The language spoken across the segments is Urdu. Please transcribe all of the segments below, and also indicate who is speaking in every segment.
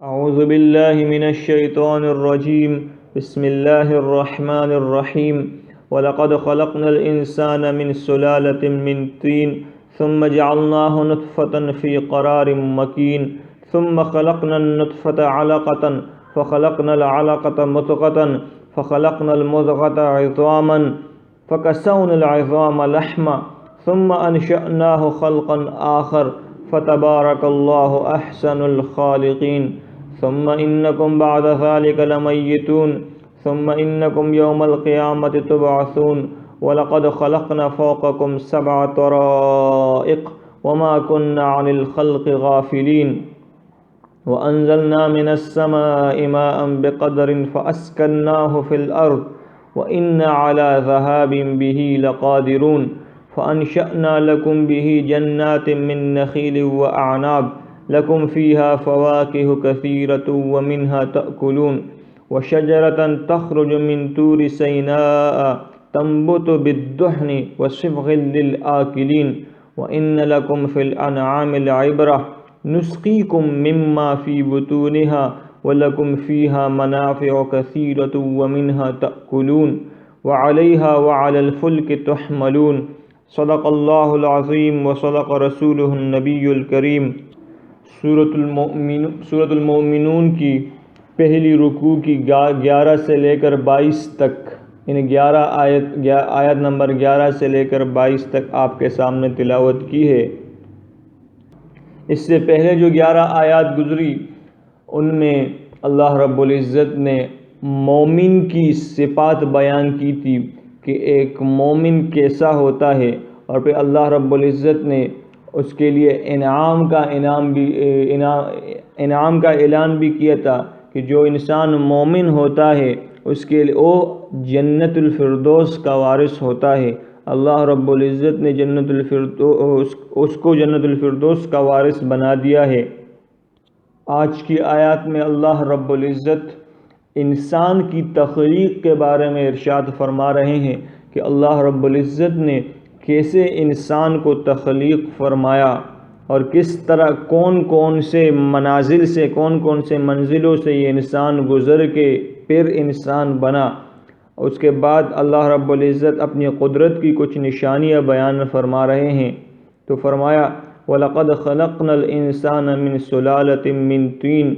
Speaker 1: أعوذ بالله من الشيطان الرجيم. بسم الله الرحمن الرحيم. ولقد خلقنا الإنسان من سلالة من طين ثم جعلناه نطفة في قرار مكين ثم خلقنا النطفة علقة فخلقنا العلقة مضغة فخلقنا المضغة عظاما فكسونا العظام لحما ثم أنشأناه خلقا آخر فتبارك الله أحسن الخالقين. ثم إنكم بعد ذلك لميتون ثم إنكم يوم القيامة تبعثون. ولقد خلقنا فوقكم 7 طرائق وما كنا عن الخلق غافلين. وأنزلنا من السماء ماء بقدر فأسكناه في الأرض وإنا على ذهاب به لقادرون. فأنشأنا لكم به جنات من نخيل وأعناب لكم فيها فواكه كثيرة ومنها تأكلون. وشجرة تخرج من طور سيناء تنبت بالدهن وصبغ للآكلين. وإن لكم في الأنعام لعبرة نسقيكم مما في بطونها ولكم فيها منافع كثيرة ومنها تأكلون وعليها وعلى الفلك تحملون. صدق اللہ العظیم وصدق رسولہ النبی الکریم. سورۃ المؤمنون کی پہلی رکوع کی 11 سے لے کر 22 تک، یعنی 11 آیت نمبر 11 سے لے کر 22 تک آپ کے سامنے تلاوت کی ہے. اس سے پہلے جو 11 آیات گزری ان میں اللہ رب العزت نے مومن کی صفات بیان کی تھی کہ ایک مومن کیسا ہوتا ہے، اور پھر اللہ رب العزت نے اس کے لیے انعام کا اعلان بھی کیا تھا کہ جو انسان مومن ہوتا ہے اس کے لیے وہ جنت الفردوس کا وارث ہوتا ہے. اللہ رب العزت نے اس کو جنت الفردوس کا وارث بنا دیا ہے. آج کی آیات میں اللہ رب العزت انسان کی تخلیق کے بارے میں ارشاد فرما رہے ہیں کہ اللہ رب العزت نے کیسے انسان کو تخلیق فرمایا اور کس طرح کون سے منازل سے کون سے منزلوں سے یہ انسان گزر کے پھر انسان بنا. اس کے بعد اللہ رب العزت اپنی قدرت کی کچھ نشانیاں بیان فرما رہے ہیں. تو فرمایا وَلَقَدْ خَلَقْنَا الْإِنسَانَ مِنْ سُلَالَةٍ مِّن طِينٍ،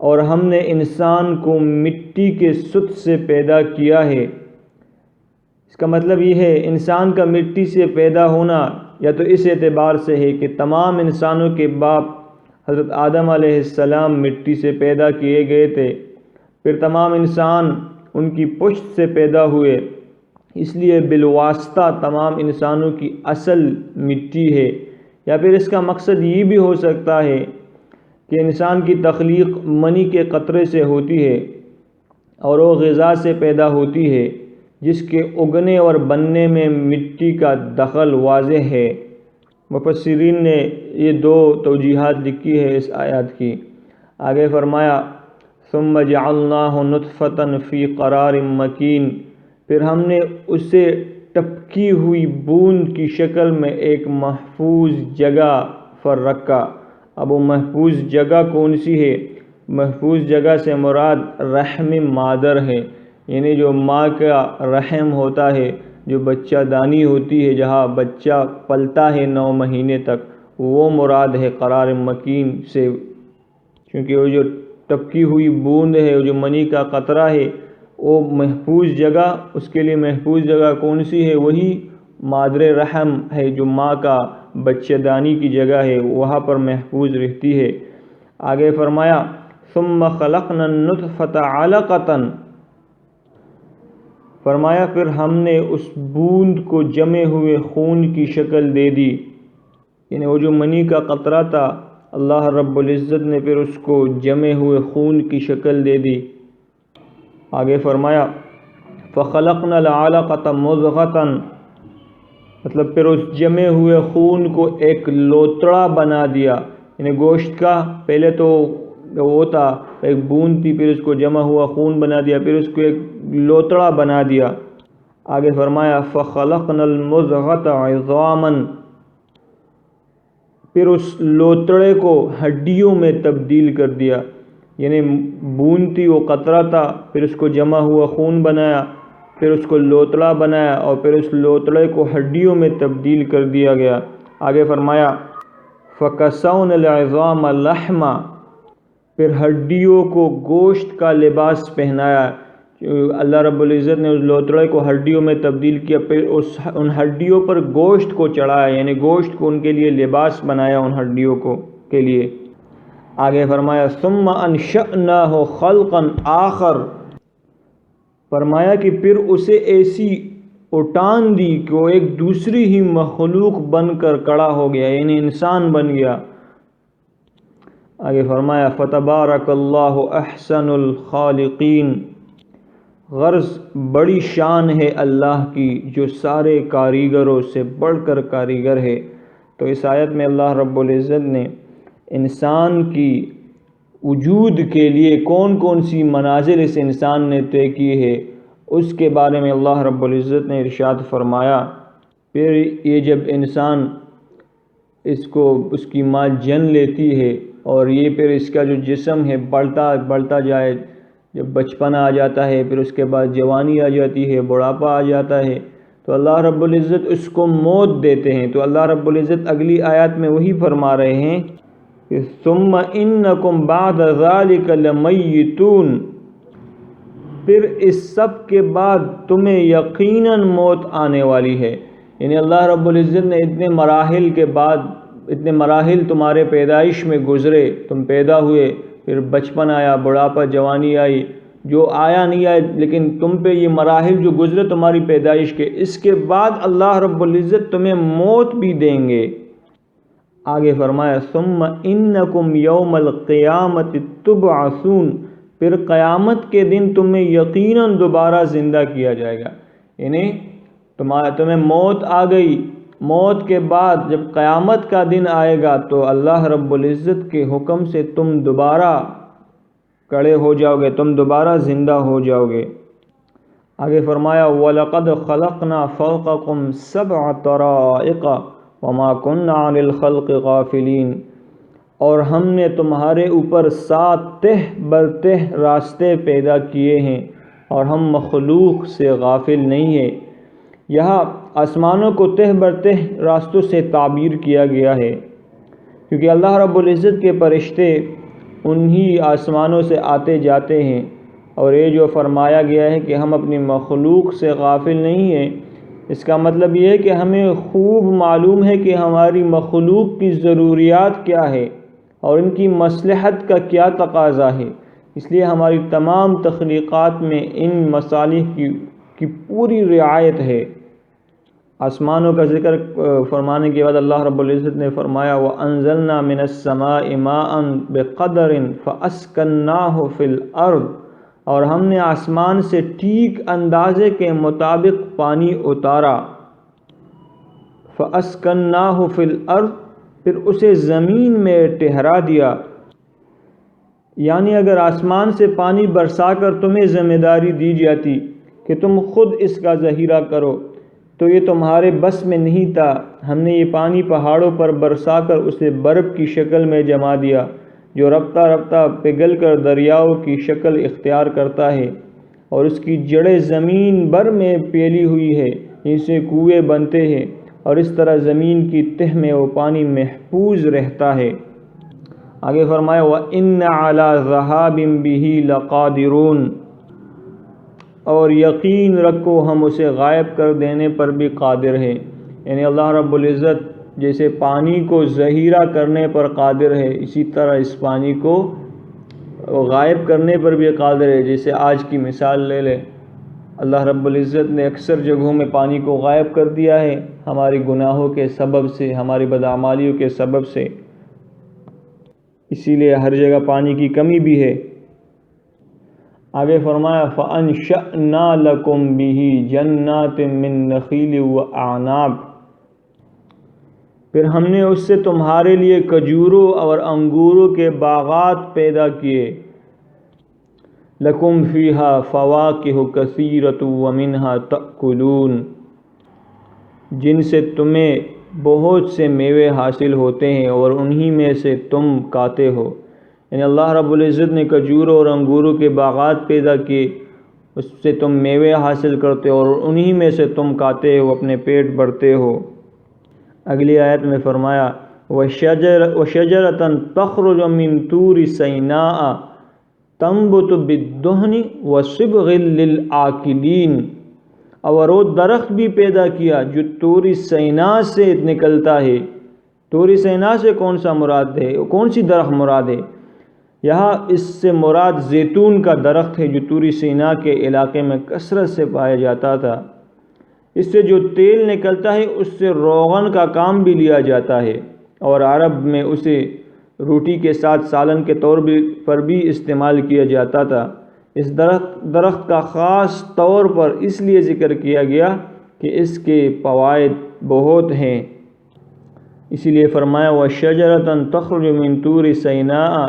Speaker 1: اور ہم نے انسان کو مٹی کے سط سے پیدا کیا ہے. اس کا مطلب یہ ہے انسان کا مٹی سے پیدا ہونا یا تو اس اعتبار سے ہے کہ تمام انسانوں کے باپ حضرت آدم علیہ السلام مٹی سے پیدا کیے گئے تھے، پھر تمام انسان ان کی پشت سے پیدا ہوئے، اس لیے بالواسطہ تمام انسانوں کی اصل مٹی ہے. یا پھر اس کا مقصد یہ بھی ہو سکتا ہے کہ انسان کی تخلیق منی کے قطرے سے ہوتی ہے اور وہ غذا سے پیدا ہوتی ہے جس کے اگنے اور بننے میں مٹی کا دخل واضح ہے. مفسرین نے یہ 2 توجیحات لکھی ہے اس آیات کی. آگے فرمایا ثم جعلناہ نطفة فی قرار مکین، پھر ہم نے اسے ٹپکی ہوئی بوند کی شکل میں ایک محفوظ جگہ پر رکھا. اب وہ محفوظ جگہ کون سی ہے؟ محفوظ جگہ سے مراد رحم مادر ہے، یعنی جو ماں کا رحم ہوتا ہے، جو بچہ دانی ہوتی ہے، جہاں بچہ پلتا ہے 9 مہینے تک، وہ مراد ہے قرار مکین سے. کیونکہ وہ جو ٹپکی ہوئی بوند ہے، وہ جو منی کا قطرہ ہے، وہ محفوظ جگہ، اس کے لیے محفوظ جگہ کون سی ہے؟ وہی مادر رحم ہے، جو ماں کا بچہ دانی کی جگہ ہے، وہاں پر محفوظ رہتی ہے. آگے فرمایا ثم خلقنا النطفة علقة، فرمایا پھر ہم نے اس بوند کو جمے ہوئے خون کی شکل دے دی. یعنی وہ جو منی کا قطرہ تھا، اللہ رب العزت نے پھر اس کو جمے ہوئے خون کی شکل دے دی. آگے فرمایا فَخَلَقْنَا الْعَلَقَةَ مُضْغَةً، مطلب پھر اس جمے ہوئے خون کو ایک لوتڑا بنا دیا. یعنی گوشت کا پہلے تو وہ تھا ایک بوند تھی، پھر اس کو جمع ہوا خون بنا دیا، پھر اس کو ایک لوتڑا بنا دیا. آگے فرمایا فَخَلَقْنَا الْمُضْغَةَ عِظَامًا، پھر اس لوتڑے کو ہڈیوں میں تبدیل کر دیا. یعنی بونتی وہ قطرہ تھا، پھر اس کو جمع ہوا خون بنایا، پھر اس کو لوتڑا بنایا، اور پھر اس لوتڑے کو ہڈیوں میں تبدیل کر دیا گیا۔ آگے فرمایا فَكَسَوْنَ الْعِظَامَ لَحْمًا، پھر ہڈیوں کو گوشت کا لباس پہنایا۔ اللہ رب العزت نے اس لوتڑے کو ہڈیوں میں تبدیل کیا، پھر ان ہڈیوں پر گوشت کو چڑھایا، یعنی گوشت کو ان کے لیے لباس بنایا ان ہڈیوں کو کے لیے۔ آگے فرمایا ثُمَّ أَنشَأْنَاهُ خَلْقًا آخر، فرمایا کہ پھر اسے ایسی اٹھان دی کہ وہ ایک دوسری ہی مخلوق بن کر کھڑا ہو گیا، یعنی انسان بن گیا۔ آگے فرمایا فَتَبَارَكَ اللَّهُ أَحْسَنُ الْخَالِقِينَ، غرض بڑی شان ہے اللہ کی جو سارے کاریگروں سے بڑھ کر کاریگر ہے۔ تو اس آیت میں اللہ رب العزت نے انسان کی وجود کے لیے کون کون سی منازل اس انسان نے طے کی ہے اس کے بارے میں اللہ رب العزت نے ارشاد فرمایا۔ پھر یہ جب انسان اس کی ماں جن لیتی ہے اور یہ پھر اس کا جو جسم ہے بڑھتا جائے، جب بچپنا آ جاتا ہے، پھر اس کے بعد جوانی آ جاتی ہے، بڑھاپا آ جاتا ہے، تو اللہ رب العزت اس کو موت دیتے ہیں۔ تو اللہ رب العزت اگلی آیات میں وہی فرما رہے ہیں کہ ثم انکم بعد ذلک لمیتون، پھر اس سب کے بعد تمہیں یقیناً موت آنے والی ہے۔ یعنی اللہ رب العزت نے اتنے مراحل تمہارے پیدائش میں گزرے، تم پیدا ہوئے، پھر بچپن آیا، بڑھاپا، جوانی آئی، جو آیا نہیں آیا، لیکن تم پہ یہ مراحل جو گزرے تمہاری پیدائش کے، اس کے بعد اللہ رب العزت تمہیں موت بھی دیں گے۔ آگے فرمایا ثم انکم یوم القیامت تبعثون، پھر قیامت کے دن تمہیں یقیناً دوبارہ زندہ کیا جائے گا۔ یعنی تمہیں موت آ گئی، موت کے بعد جب قیامت کا دن آئے گا تو اللہ رب العزت کے حکم سے تم دوبارہ کھڑے ہو جاؤ گے، تم دوبارہ زندہ ہو جاؤ گے۔ آگے فرمایا وَلَقَدْ خَلَقْنَا فَوْقَكُمْ سَبْعَ طَرَائِقَ وَمَا كُنَّا عَنِ الْخَلْقِ غَافِلِينَ، اور ہم نے تمہارے اوپر 7 تہ بر تہ راستے پیدا کیے ہیں اور ہم مخلوق سے غافل نہیں ہیں۔ یہاں آسمانوں کو تہ بر تہ راستوں سے تعبیر کیا گیا ہے، کیونکہ اللہ رب العزت کے فرشتے انہی آسمانوں سے آتے جاتے ہیں، اور یہ جو فرمایا گیا ہے کہ ہم اپنی مخلوق سے غافل نہیں ہیں، اس کا مطلب یہ ہے کہ ہمیں خوب معلوم ہے کہ ہماری مخلوق کی ضروریات کیا ہے اور ان کی مصلحت کا کیا تقاضا ہے، اس لیے ہماری تمام تخلیقات میں ان مصالح کی پوری رعایت ہے۔ آسمانوں کا ذکر فرمانے کے بعد اللہ رب العزت نے فرمایا وَأَنزَلْنَا مِنَ السَّمَاءِ مَاءً بِقَدَرٍ فَأَسْكَنَّاهُ فِي الْأَرْضِ، اور ہم نے آسمان سے ٹھیک اندازے کے مطابق پانی اتارا، فَأَسْكَنَّاهُ فِي الْأَرْضِ، پھر اسے زمین میں ٹھہرا دیا۔ یعنی اگر آسمان سے پانی برسا کر تمہیں ذمہ داری دی جاتی کہ تم خود اس کا ذخیرہ کرو، تو یہ تمہارے بس میں نہیں تھا۔ ہم نے یہ پانی پہاڑوں پر برسا کر اسے برف کی شکل میں جما دیا، جو رفتہ رفتہ پگھل کر دریاؤں کی شکل اختیار کرتا ہے، اور اس کی جڑیں زمین بھر میں پھیلی ہوئی ہے، ان سے کنویں بنتے ہیں، اور اس طرح زمین کی تہ میں وہ پانی محفوظ رہتا ہے۔ آگے فرمایا وَإِنَّ عَلَى ذَهَابٍ بِهِ لَقَادِرُونَ، اور یقین رکھو ہم اسے غائب کر دینے پر بھی قادر ہیں۔ یعنی اللہ رب العزت جیسے پانی کو ذخیرہ کرنے پر قادر ہے، اسی طرح اس پانی کو غائب کرنے پر بھی قادر ہے۔ جیسے آج کی مثال لے لیں، اللہ رب العزت نے اکثر جگہوں میں پانی کو غائب کر دیا ہے ہماری گناہوں کے سبب سے، ہماری بدعمالیوں کے سبب سے، اسی لیے ہر جگہ پانی کی کمی بھی ہے۔ آگے فرمایا فَأَنشَأْنَا لَكُمْ بِهِ جَنَّاتٍ مِّن نَخِيلٍ وَأَعْنَابٍ، پھر ہم نے اس سے تمہارے لیے کھجوروں اور انگوروں کے باغات پیدا کیے۔ لَكُمْ فِيهَا فَوَاكِهُ كَثِيرَةٌ وَمِنْهَا تَأْكُلُونَ، جن سے تمہیں بہت سے میوے حاصل ہوتے ہیں اور انہی میں سے تم کھاتے ہو۔ یعنی اللہ رب العزت نے کھجوروں اور انگوروں کے باغات پیدا کیے، اس سے تم میوے حاصل کرتے ہو اور انہی میں سے تم کھاتے ہو، اپنے پیٹ بھرتے ہو۔ اگلی آیت میں فرمایا وَشَجَرَةً تَخْرُجُ مِن طُورِ سِينَاءَ تَنبُتُ بِالدُّهْنِ وَصِبْغٍ لِلْآكِلِينَ، اور وہ درخت بھی پیدا کیا جو طور سینا سے نکلتا ہے۔ طور سینا سے کون سا مراد ہے، کون سی درخت مراد ہے؟ یہاں اس سے مراد زیتون کا درخت ہے جو طور سینا کے علاقے میں کثرت سے پایا جاتا تھا۔ اس سے جو تیل نکلتا ہے اس سے روغن کا کام بھی لیا جاتا ہے، اور عرب میں اسے روٹی کے ساتھ سالن کے طور پر بھی استعمال کیا جاتا تھا۔ اس درخت کا خاص طور پر اس لیے ذکر کیا گیا کہ اس کے فوائد بہت ہیں، اسی لیے فرمایا وَشَجَرَةً تَخْرُجُ مِن طُورِ سِينَاءَ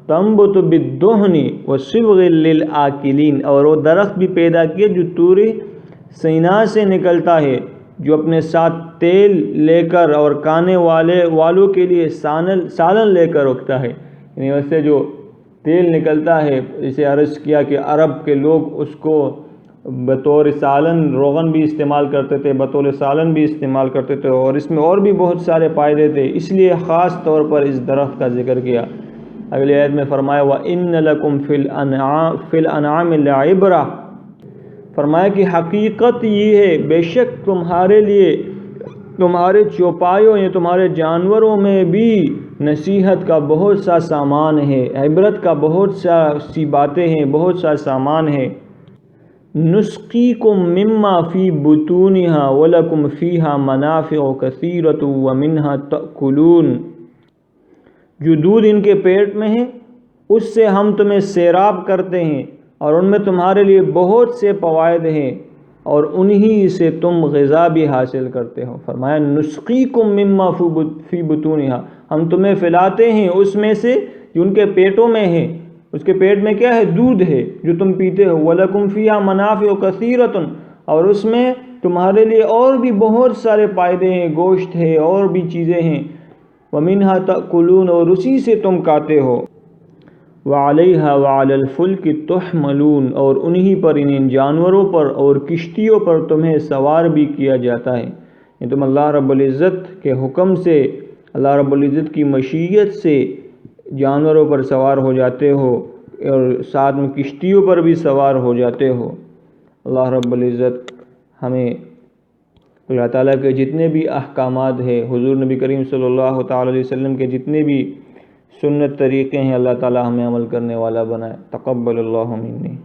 Speaker 1: تَنبُتُ بِالدُّهْنِ وَصِبْغٍ لِلْآكِلِينَ، اور وہ درخت بھی پیدا کیے جو طور سینا سے نکلتا ہے، جو اپنے ساتھ تیل لے کر اور کھانے والوں کے لیے سالن لے کر رکھتا ہے۔ یعنی ویسے جو تیل نکلتا ہے، اسے عرض کیا کہ عرب کے لوگ اس کو بطور سالن روغن بھی استعمال کرتے تھے، بطور سالن بھی استعمال کرتے تھے، اور اس میں اور بھی بہت سارے فائدے تھے، اس لیے خاص طور پر اس درخت کا ذکر کیا۔ اگلی آیت میں فرمایا وَإِنَّ لَكُمْ فِي الْأَنْعَامِ لَعِبْرَةً، فرمایا کہ حقیقت یہ ہے بے شک تمہارے لیے تمہارے چوپایوں یا تمہارے جانوروں میں بھی نصیحت کا بہت سا سامان ہے، عبرت کا بہت سی باتیں ہیں، بہت سا سامان ہے۔ نسقیکم مما فی بطونہا ولکم فیہا منافع کثیرۃ ومنہا تأکلون، جو دودھ ان کے پیٹ میں ہے اس سے ہم تمہیں سیراب کرتے ہیں، اور ان میں تمہارے لیے بہت سے فوائد ہیں، اور انہی سے تم غذا بھی حاصل کرتے ہو۔ فرمایا نسقیکم مما فی بطونہا، ہم تمہیں پلاتے ہیں اس میں سے جو ان کے پیٹوں میں ہے۔ اس کے پیٹ میں کیا ہے؟ دودھ ہے جو تم پیتے ہو۔ وَلَكُمْ فِيهَا مَنَافِعُ كَثِيرَةٌ، اور اس میں تمہارے لیے اور بھی بہت سارے فائدے ہیں، گوشت ہے اور بھی چیزیں ہیں۔ وَمِنْهَا تَأْكُلُونَ، اور اسی سے تم کھاتے ہو۔ وَعَلَيْهَا وَعَلَى الْفُلْكِ تُحْمَلُونَ، اور انہی پر ان جانوروں پر اور کشتیوں پر تمہیں سوار بھی کیا جاتا ہے۔ یہ تم اللہ رب العزت کے حکم سے، اللہ رب العزت کی مشیت سے جانوروں پر سوار ہو جاتے ہو، اور ساتھ میں کشتیوں پر بھی سوار ہو جاتے ہو۔ اللہ رب العزت ہمیں اللہ تعالیٰ کے جتنے بھی احکامات ہیں، حضور نبی کریم صلی اللہ تعالیٰ علیہ وسلم کے جتنے بھی سنت طریقے ہیں، اللہ تعالیٰ ہمیں عمل کرنے والا بنائے۔ تقبل اللہ منی۔